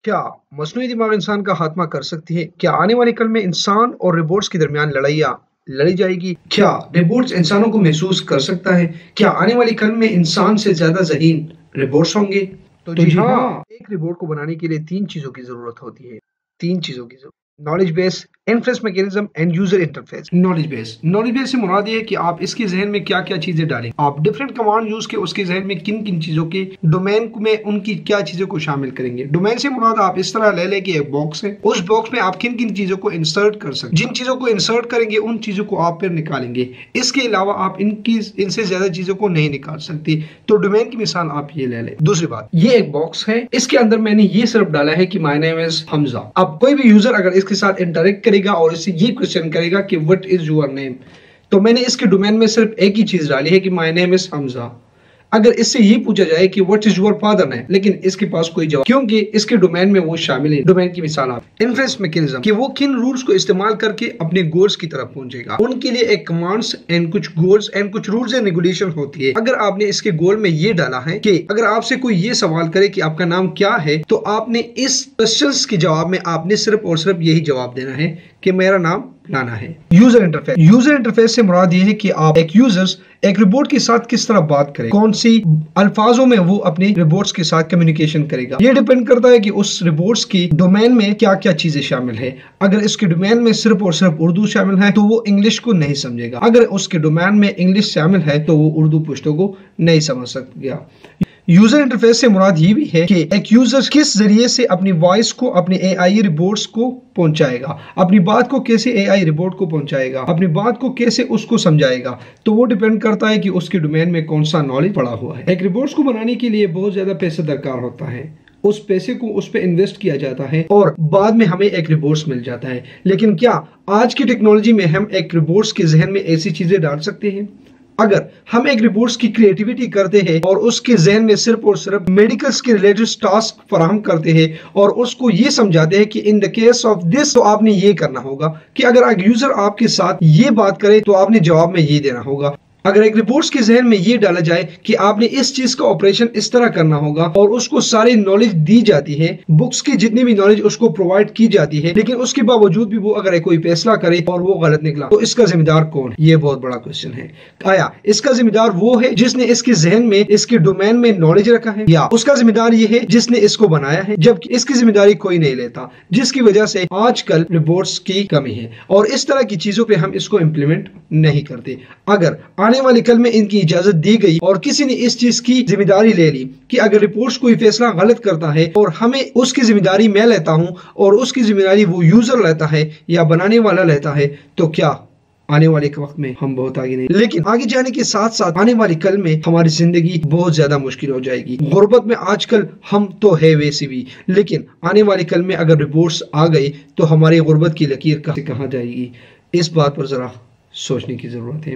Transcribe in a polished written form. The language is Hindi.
क्या मस्नूई दिमाग इंसान का खात्मा कर सकती है? क्या आने वाले कल में इंसान और रोबोट्स के दरमियान लड़ाइयाँ लड़ी जाएगी? क्या रोबोट्स इंसानों को महसूस कर सकता है? क्या आने वाले कल में इंसान से ज़्यादा ज़हीन रोबोट्स होंगे? तो जी हाँ, एक रोबोट को बनाने के लिए 3 चीज़ों की ज़रूरत होती है। 3 चीज़ों की ज़रूरत knowledge base, influence mechanism end user interface. Knowledge base से मुराद ये है कि आप इसके ज़हन में क्या-क्या चीज़ें डालें। आप डिफरेंट कमांड यूज़ के उसके ज़हन में किन-किन चीज़ों के डोमेन में उनकी क्या चीज़ों को शामिल करेंगे। डोमेन से मुराद आप इस तरह ले लें कि एक बॉक्स है, उस बॉक्स में आप किन-किन चीज़ों को इंसर्ट कर सकते हैं। जिन चीज़ों को इंसर्ट करेंगे उन चीज़ों को आप फिर निकालेंगे। इसके अलावा आप इनसे ज़्यादा चीज़ों को नहीं निकाल सकते। तो डोमेन की मिसाल आप ये ले लें। दूसरी बात, ये एक बॉक्स है, इसके अंदर मैंने ये सिर्फ डाला है कि माय नेम इज हमजा। अब कोई भी यूजर अगर इसके साथ इंटरेक्ट करेगा और इससे ये क्वेश्चन करेगा कि व्हाट इज योर नेम, तो मैंने इसके डोमेन में सिर्फ एक ही चीज डाली है कि माय नेम इज हमजा। अगर इससे ये पूछा जाए कि what is your father name, लेकिन इसके पास कोई जवाब, क्योंकि इसके डोमेन में वो शामिल है। डोमेन की मिसाल आप इन्फ्लुएंस मैकेनिज्म कि वो किन रूल्स को इस्तेमाल करके अपने गोल्स की तरफ पहुंचेगा। उनके लिए एक कमांड्स एंड कुछ गोल्स एंड कुछ रूल्स एंड रेगुलेशन होती है। अगर आपने इसके गोल में ये डाला है कि अगर आपसे कोई ये सवाल करे कि आपका नाम क्या है, तो आपने इस क्वेश्चंस के जवाब में आपने सिर्फ और सिर्फ यही जवाब देना है कि मेरा नाम लाना है। यूजर इंटरफेस से मुराद ये है कि आप एक रोबोट के साथ किस तरह बात करें, कौन सी अल्फाजों में वो अपने रोबोट्स के साथ कम्युनिकेशन करेगा। ये डिपेंड करता है कि उस रोबोट्स की डोमेन में क्या क्या चीजें शामिल है। अगर इसके डोमेन में सिर्फ और सिर्फ उर्दू शामिल है तो वो इंग्लिश को नहीं समझेगा। अगर उसके डोमेन में इंग्लिश शामिल है तो वो उर्दू पुश्तों को नहीं समझ सकेगा। यूजर इंटरफेस से मुराद ये भी है कि एक यूजर किस जरिए से अपनी वॉइस को अपने एआई रिपोर्ट्स को पहुंचाएगा, अपनी बात को कैसे एआई रिपोर्ट को पहुंचाएगा, अपनी बात को कैसे उसको समझाएगा। तो वो डिपेंड करता है कि उसके डोमेन में कौन सा नॉलेज पड़ा हुआ है। एक रिपोर्ट्स को बनाने के लिए बहुत ज्यादा पैसा दरकार होता है, उस पैसे को उस पे इन्वेस्ट किया जाता है और बाद में हमें एक रिपोर्ट्स मिल जाता है। लेकिन क्या आज की टेक्नोलॉजी में हम एक रिपोर्ट्स के जहन में ऐसी चीजें डाल सकते हैं? अगर हम एक रिपोर्ट्स की क्रिएटिविटी करते हैं और उसके जहन में सिर्फ और सिर्फ मेडिकल्स के रिलेटेड टास्क फराहम करते हैं और उसको ये समझाते हैं कि in the case of this तो आपने ये करना होगा, कि अगर एक यूजर आपके साथ ये बात करे तो आपने जवाब में ये देना होगा। अगर एक रिपोर्ट्स के जहन में ये डाला जाए कि आपने इस चीज का ऑपरेशन इस तरह करना होगा और उसको सारी नॉलेज दी जाती है, बुक्स की जितनी भी नॉलेज उसको प्रोवाइड की जाती है, लेकिन उसके बावजूद भी वो अगर कोई फैसला करे और वो गलत निकला, तो इसका जिम्मेदार कौन? ये बहुत बड़ा क्वेश्चन है। आया इसका जिम्मेदार वो है जिसने इसके जहन में इसके डोमेन में नॉलेज रखा है, या उसका जिम्मेदार ये है जिसने इसको बनाया है, जबकि इसकी जिम्मेदारी कोई नहीं लेता, जिसकी वजह से आजकल रिपोर्ट्स की कमी है और इस तरह की चीजों पे हम इसको इम्प्लीमेंट नहीं करते। अगर आने वाले कल में इनकी इजाजत दी गई और किसी ने इस चीज की जिम्मेदारी ले ली कि अगर रिपोर्ट्स कोई फैसला गलत करता है और हमें उसकी जिम्मेदारी मैं लेता हूं और उसकी जिम्मेदारी वो यूजर लेता है या बनाने वाला लेता है, तो क्या आने वाले वक्त में हम बहुत आगे नहीं, लेकिन आगे जाने के साथ साथ आने वाले कल में हमारी जिंदगी बहुत ज्यादा मुश्किल हो जाएगी। गुर्बत में आजकल हम तो है वैसे भी, लेकिन आने वाले कल में अगर रिपोर्ट्स आ गई तो हमारी गुर्बत की लकीर कहां जाएगी? इस बात पर जरा सोचने की जरूरत है।